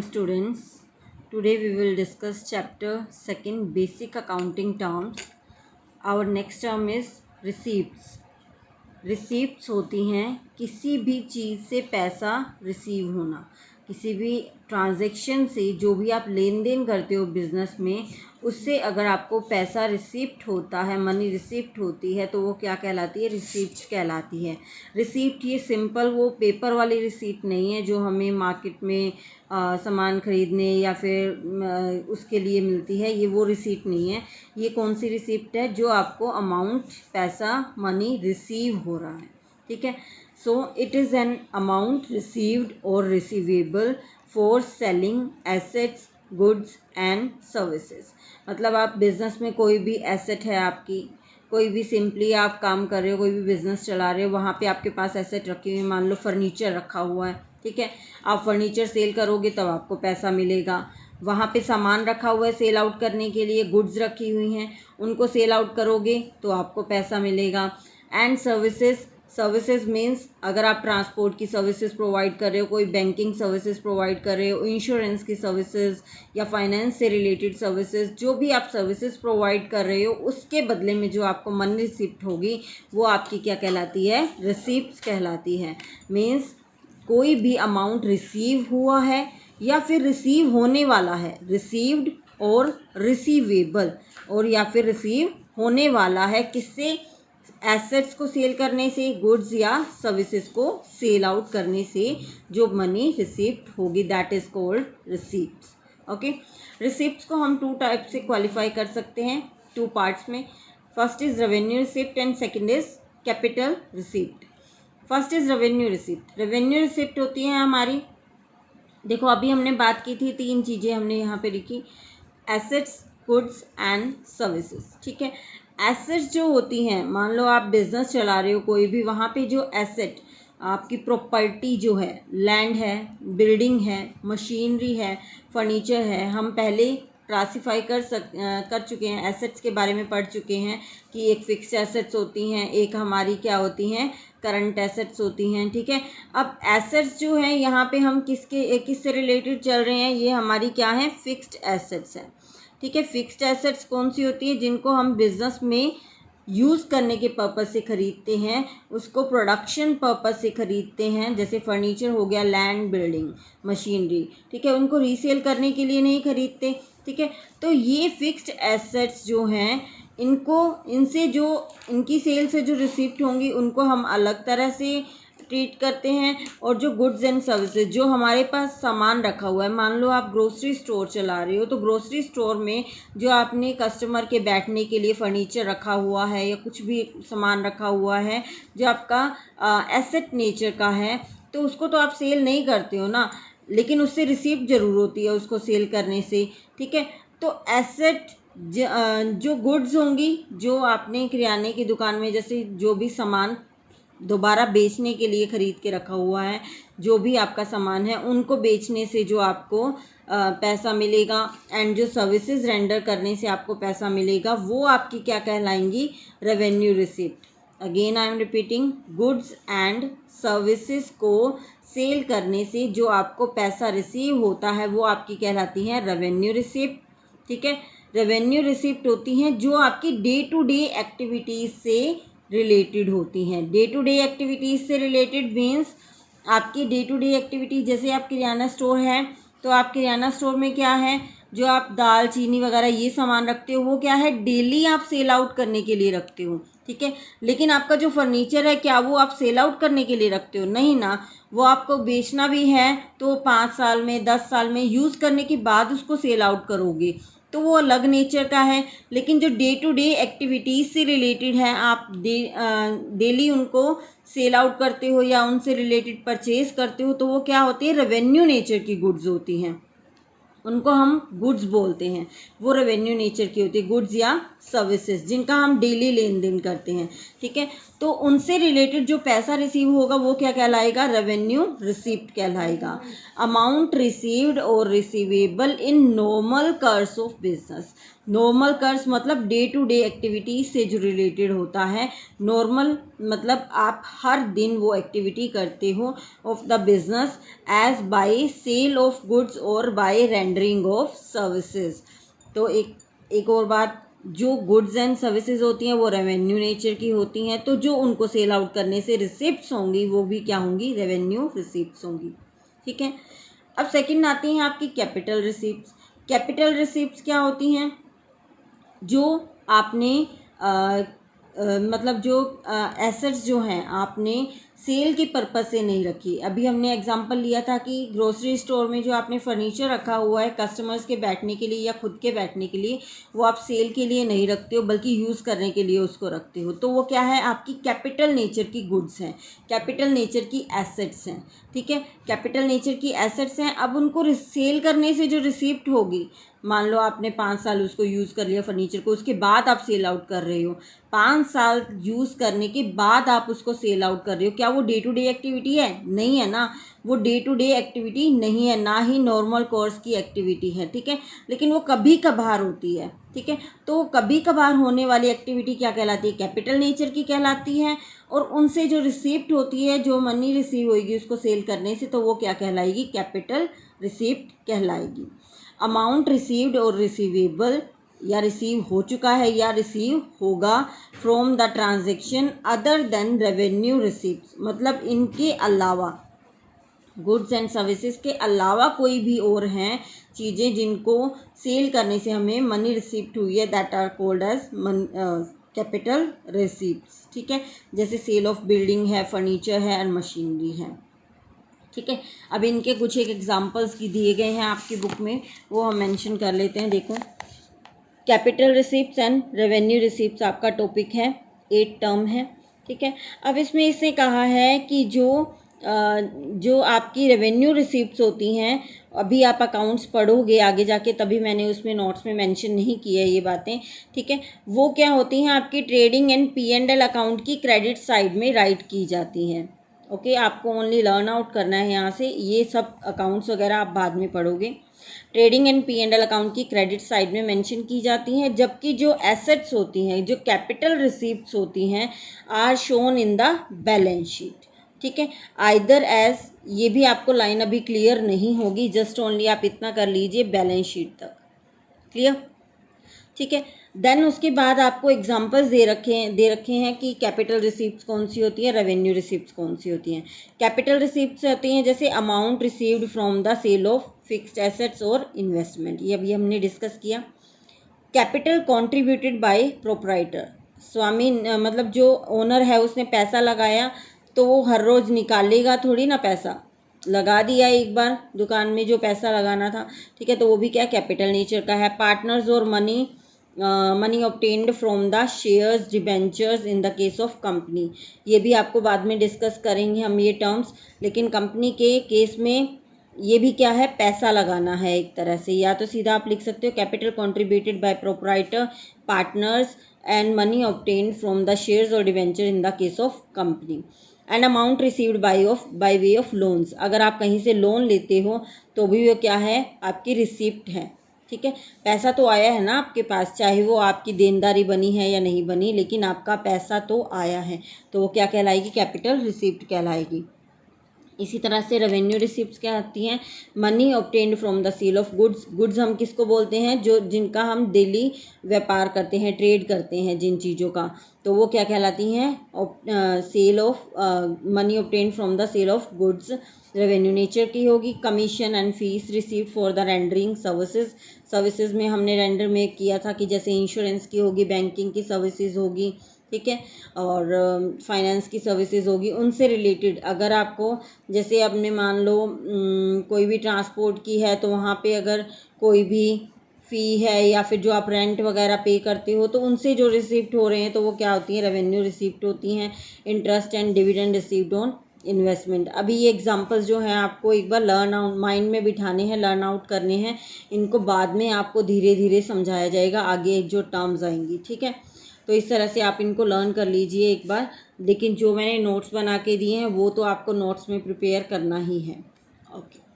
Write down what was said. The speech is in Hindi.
morning students. Today we will discuss chapter 2 basic accounting terms. Our next term is receipts. Receipts होती हैं किसी भी चीज़ से पैसा रिसीव होना, किसी भी ट्रांजैक्शन से जो भी आप लेन देन करते हो बिज़नेस में, उससे अगर आपको पैसा रिसीप्ट होता है, मनी रिसीप्ट होती है, तो वो क्या कहलाती है? रिसीप्ट कहलाती है। रिसीप्ट ये सिंपल वो पेपर वाली रिसीप्ट नहीं है जो हमें मार्केट में सामान खरीदने या फिर उसके लिए मिलती है, ये वो रिसीप्ट नहीं है। ये कौन सी रिसीप्ट है? जो आपको अमाउंट, पैसा, मनी रिसीव हो रहा है, ठीक है। So it is an amount received और receivable for selling assets, goods and services. मतलब आप बिज़नेस में कोई भी एसेट है आपकी, कोई भी सिंपली आप काम कर रहे हो, कोई भी बिज़नेस चला रहे हो, वहाँ पे आपके पास एसेट रखी हुई, मान लो फर्नीचर रखा हुआ है, ठीक है। आप फर्नीचर सेल करोगे तब आपको पैसा मिलेगा। वहाँ पे सामान रखा हुआ है सेल आउट करने के लिए, गुड्स रखी हुई हैं, उनको सेल आउट करोगे तो आपको पैसा मिलेगा। एंड सर्विसेज मीन्स अगर आप ट्रांसपोर्ट की सर्विसेज प्रोवाइड कर रहे हो, कोई बैंकिंग सर्विसेज प्रोवाइड कर रहे हो, इंश्योरेंस की सर्विसेज या फाइनेंस से रिलेटेड सर्विसेज, जो भी आप सर्विसेज प्रोवाइड कर रहे हो, उसके बदले में जो आपको मनी रिसिप्ट होगी वो आपकी क्या कहलाती है? रिसिप्ट कहलाती है। मीन्स कोई भी अमाउंट रिसीव हुआ है या फिर रिसीव होने वाला है, रिसीव्ड और रिसीवेबल, और या फिर रिसीव होने वाला है किससे? एसेट्स को सेल करने से, गुड्स या सर्विसेज को सेल आउट करने से जो मनी रिसीप्ट होगी, that is called receipts. Okay, receipts को हम 2 टाइप से क्वालिफाई कर सकते हैं, 2 पार्ट्स में। First is revenue receipt and second is capital receipt. First is revenue receipt. Revenue receipt होती है हमारी, देखो अभी हमने बात की थी, 3 चीज़ें हमने यहाँ पे लिखी, एसेट्स, गुड्स एंड सर्विसेज, ठीक है। एसेट्स जो होती हैं, मान लो आप बिजनेस चला रहे हो कोई भी, वहाँ पे जो एसेट आपकी प्रॉपर्टी जो है, लैंड है, बिल्डिंग है, मशीनरी है, फर्नीचर है, हम पहले क्लासीफाई कर चुके हैं, एसेट्स के बारे में पढ़ चुके हैं कि एक फिक्स्ड एसेट्स होती हैं, एक हमारी क्या होती हैं? करंट एसेट्स होती हैं, ठीक है। अब एसेट्स जो हैं यहाँ पे हम किससे रिलेटेड चल रहे हैं? ये हमारी क्या है? फिक्स्ड एसेट्स हैं, ठीक है। फिक्स्ड एसेट्स कौन सी होती है? जिनको हम बिजनेस में यूज़ करने के पर्पज़ से ख़रीदते हैं, उसको प्रोडक्शन पर्पज़ से ख़रीदते हैं, जैसे फर्नीचर हो गया, लैंड, बिल्डिंग, मशीनरी, ठीक है। उनको रीसेल करने के लिए नहीं ख़रीदते, ठीक है। तो ये फिक्स्ड एसेट्स जो हैं, इनसे जो इनकी सेल से जो रिसिप्ट होंगी उनको हम अलग तरह से ट्रीट करते हैं। और जो गुड्स एंड सर्विसेज, जो हमारे पास सामान रखा हुआ है, मान लो आप ग्रोसरी स्टोर चला रहे हो, तो ग्रोसरी स्टोर में जो आपने कस्टमर के बैठने के लिए फर्नीचर रखा हुआ है या कुछ भी सामान रखा हुआ है जो आपका एसेट नेचर का है, तो उसको तो आप सेल नहीं करते हो ना, लेकिन उससे रिसिप्ट ज़रूर होती है उसको सेल करने से, ठीक है। तो एसेट जो गुड्स होंगी, जो आपने किराने की दुकान में जैसे जो भी सामान दोबारा बेचने के लिए ख़रीद के रखा हुआ है, जो भी आपका सामान है, उनको बेचने से जो आपको पैसा मिलेगा, एंड जो सर्विसेज रेंडर करने से आपको पैसा मिलेगा, वो आपकी क्या कहलाएंगी? Revenue receipt. Again I am repeating, goods and services को सेल करने से जो आपको पैसा रिसीव होता है वो आपकी कहलाती है रेवेन्यू रिसिप्ट, ठीक है। रेवेन्यू रिसिप्ट होती हैं जो आपकी डे टू डे एक्टिविटीज़ से रिलेटेड होती हैं। डे टू डे एक्टिविटीज़ से रिलेटेड मीन्स आपकी डे टू डे एक्टिविटीज़, जैसे आप किराना स्टोर है, तो आप किराना स्टोर में क्या है, जो आप दाल, चीनी वगैरह ये सामान रखते हो, वो क्या है? डेली आप सेल आउट करने के लिए रखते हो, ठीक है। लेकिन आपका जो फर्नीचर है, क्या वो आप सेल आउट करने के लिए रखते हो? नहीं ना, वो आपको बेचना भी है तो 5 साल में, 10 साल में यूज़ करने के बाद उसको सेल आउट करोगे, तो वो अलग नेचर का है। लेकिन जो डे टू डे एक्टिविटीज़ से रिलेटेड है, आप डेली उनको सेल आउट करते हो या उनसे रिलेटेड परचेज करते हो, तो वो क्या होती है? रेवेन्यू नेचर की गुड्स होती हैं, उनको हम गुड्स बोलते हैं, वो रेवेन्यू नेचर की होती है, गुड्स या सर्विसेज जिनका हम डेली लेन देन करते हैं, ठीक है। तो उनसे रिलेटेड जो पैसा रिसीव होगा वो क्या कहलाएगा, रेवेन्यू रिसीप्ट कहलाएगा। अमाउंट रिसीव्ड और receivable in normal course of business. Normal course मतलब डे टू डे एक्टिविटी से जो रिलेटेड होता है। नॉर्मल मतलब आप हर दिन वो एक्टिविटी करते हो of the business, as by sale of goods और बाय रेंडरिंग ऑफ सर्विसेज। तो एक और बात, जो गुड्स एंड सर्विसेज होती हैं वो रेवेन्यू नेचर की होती हैं, तो जो उनको सेल आउट करने से रिसिप्ट्स होंगी वो भी क्या होंगी, रेवेन्यू रिसिप्ट्स होंगी, ठीक है। अब सेकंड आती हैं आपकी कैपिटल रिसिप्ट्स। कैपिटल रिसिप्ट्स क्या होती हैं, जो आपने मतलब जो एसेट्स जो हैं आपने सेल के पर्पस से नहीं रखी। अभी हमने एग्जांपल लिया था कि ग्रोसरी स्टोर में जो आपने फर्नीचर रखा हुआ है कस्टमर्स के बैठने के लिए या खुद के बैठने के लिए, वो आप सेल के लिए नहीं रखते हो बल्कि यूज़ करने के लिए उसको रखते हो, तो वो क्या है, आपकी कैपिटल नेचर की गुड्स हैं, कैपिटल नेचर की एसेट्स हैं, ठीक है। कैपिटल नेचर की एसेट्स हैं। अब उनको सेल करने से जो रिसिप्ट होगी, मान लो आपने 5 साल उसको यूज़ कर लिया फर्नीचर को, उसके बाद आप सेल आउट कर रहे हो, 5 साल यूज़ करने के बाद आप उसको सेल आउट कर रहे हो, क्या वो डे टू डे एक्टिविटी है, नहीं है ना, वो डे टू डे एक्टिविटी नहीं है, ना ही नॉर्मल कोर्स की एक्टिविटी है, ठीक है। लेकिन वो कभी कभार होती है, ठीक है। तो कभी कभार होने वाली एक्टिविटी क्या कहलाती है, कैपिटल नेचर की कहलाती है। और उनसे जो रिसिप्ट होती है, जो मनी रिसीव होगी उसको सेल करने से, तो वो क्या कहलाएगी, कैपिटल रिसिप्ट कहलाएगी। अमाउंट रिसीव्ड और रिसीवेबल, या रिसीव हो चुका है या रिसीव होगा, from the transaction other than revenue receipt, मतलब इनके अलावा, गुड्स एंड सर्विसेज के अलावा कोई भी और हैं चीज़ें जिनको सेल करने से हमें मनी रिसीप्ट हुई है, that are called as capital receipts, ठीक है। जैसे सेल ऑफ बिल्डिंग है, फर्नीचर है और मशीनरी है, ठीक है। अब इनके कुछ एक एग्जांपल्स की दिए गए हैं आपकी बुक में, वो हम मेंशन कर लेते हैं। देखो, capital receipts and revenue receipts आपका टॉपिक है, 8 टर्म है, ठीक है। अब इसमें इसने कहा है कि जो आपकी रेवेन्यू रिसिप्ट्स होती हैं, अभी आप अकाउंट्स पढ़ोगे आगे जाके, तभी मैंने उसमें नोट्स में मेंशन नहीं की है ये बातें, ठीक है। वो क्या होती हैं, आपकी ट्रेडिंग एंड P&L अकाउंट की क्रेडिट साइड में राइट की जाती हैं, ओके। आपको ओनली लर्न आउट करना है यहाँ से, ये सब अकाउंट्स वगैरह आप बाद में पढ़ोगे। ट्रेडिंग एंड P&L अकाउंट की क्रेडिट साइड में मेंशन की जाती हैं, जबकि जो एसेट्स होती हैं, जो कैपिटल रिसीप्ट्स होती हैं, are shown in the balance sheet, ठीक है। आइदर एज, ये भी आपको लाइन अभी क्लियर नहीं होगी, जस्ट ओनली आप इतना कर लीजिए बैलेंस शीट तक, क्लियर, ठीक है। देन उसके बाद आपको एग्जांपल्स दे रखे हैं कि कैपिटल रिसीप्ट्स कौन सी होती है, रेवेन्यू रिसीप्ट्स कौन सी होती हैं। कैपिटल रिसीप्ट्स होती हैं जैसे amount received from the sale of fixed assets और इन्वेस्टमेंट, ये अभी हमने डिस्कस किया। कैपिटल कॉन्ट्रीब्यूटेड बाय प्रोप्राइटर, स्वामी मतलब जो ओनर है उसने पैसा लगाया, तो वो हर रोज़ निकालेगा थोड़ी ना, पैसा लगा दिया एक बार दुकान में जो पैसा लगाना था, ठीक है, तो वो भी क्या कैपिटल नेचर का है। पार्टनर्स और money obtained from the shares debentures in the case of company, ये भी आपको बाद में डिस्कस करेंगे हम ये टर्म्स, लेकिन कंपनी के केस में ये भी क्या है, पैसा लगाना है एक तरह से, या तो सीधा आप लिख सकते हो capital contributed by proprietor, partners and money obtained from the shares और debenture in the case of company. And amount received by way of loans, अगर आप कहीं से लोन लेते हो तो भी वो क्या है, आपकी रिसिप्ट है, ठीक है। पैसा तो आया है ना आपके पास, चाहे वो आपकी देनदारी बनी है या नहीं बनी, लेकिन आपका पैसा तो आया है, तो वो क्या कहलाएगी, कैपिटल रिसिप्ट कहलाएगी। इसी तरह से रेवेन्यू रिसिप्ट्स क्या आती हैं, money obtained from the sale of goods. Goods हम किसको बोलते हैं, जो जिनका हम डेली व्यापार करते हैं, ट्रेड करते हैं जिन चीज़ों का, तो वो क्या कहलाती हैं, sale of money obtained from the sale of goods, revenue nature की होगी। Commission and fees receive for the rendering services, services में हमने रेंडर में किया था कि जैसे इंश्योरेंस की होगी, बैंकिंग की सर्विसेज होगी, ठीक है, और फाइनेंस की सर्विसेज होगी, उनसे रिलेटेड। अगर आपको जैसे आपने मान लो कोई भी ट्रांसपोर्ट की है, तो वहाँ पे अगर कोई भी फ़ी है या फिर जो आप रेंट वगैरह पे करते हो, तो उनसे जो रिसिप्ट हो रहे हैं तो वो क्या होती हैं, रेवेन्यू रिसिप्ट होती हैं। Interest and dividend received on investment. अभी ये एग्जांपल्स जो हैं आपको एक बार लर्न आउट माइंड में बिठाने हैं, लर्न आउट करने हैं। इनको बाद में आपको धीरे धीरे समझाया जाएगा, आगे जो टर्म्स आएंगी, ठीक है। तो इस तरह से आप इनको लर्न कर लीजिए एक बार। लेकिन जो मैंने नोट्स बना के दिए हैं वो तो आपको नोट्स में प्रिपेयर करना ही है। ओके।